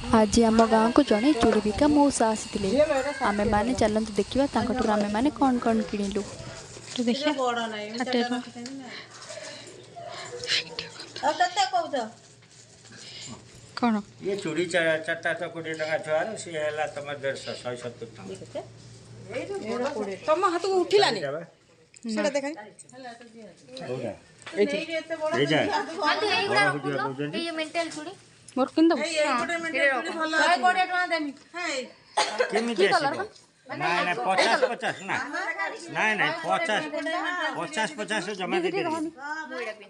आज आम गाँव को जड़े चूड़ी बिका मौसा आसी आमे माने चलते देखा आमे माने कौन कौन किणिलु कौन ये चूड़ी चार्टा तो 20 टका छुआर सी है तुम 150 170 तुम हाथ को उठिलानी सेटा देखा मोर किन दब नहीं 50 ना नहीं नहीं 50 जमा दे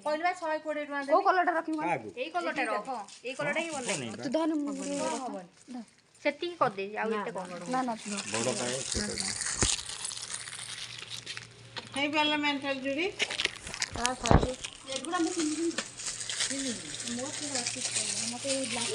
पहिला 120 टका ओ कलरटा रखिम एई कलरटा रख एई कलरटा ही बोल तू धन सेती कर दे आ एते कोन ना ना बड़ पाए हे वाला मेंटल जुड़ी आ साइड एगुडा में मोट राखी मते ब्लैक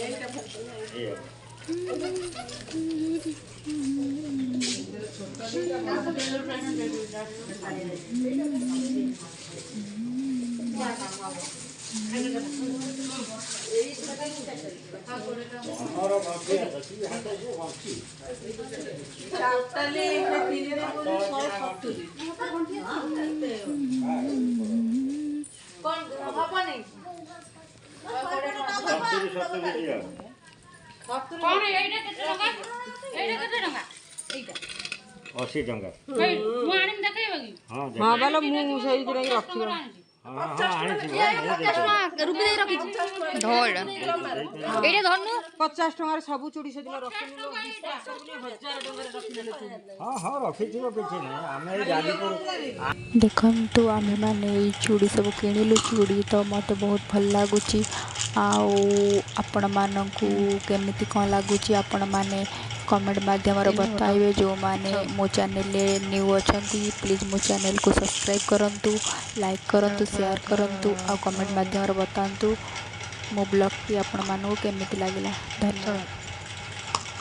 कौन एइटा केते टका एइटा केते टका एइटा 80 टका हे मु आनिम देखाइबा की हां बाला मु सही दिनै रखियो हां हां आनी रुपे दे रखी ढोल एइटा धनु 50 टका रे सब चूड़ी से दिन रखिनु 1000 टका रखिनु हां हां रखी दियो पीछे नहीं हमें जालीपुर देखु आमे माने चूड़ी सब किणिलु चूड़ी तो मत बहुत भल लगुच आपण मानू केमिति कौन लगुच आपण मैंने कमेंट माध्यम बताइए जो माने मो चैनल न्यू अच्छा प्लीज़ मो चैनल को सब्सक्राइब करूँ लाइक करूँ शेयर करूँ आ कमेंट माध्यम बतातु मो ब्लॉग की आपण मानू केमिति लगिला धन्यवाद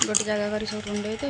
गोटे जगह करी सब रुंडे तो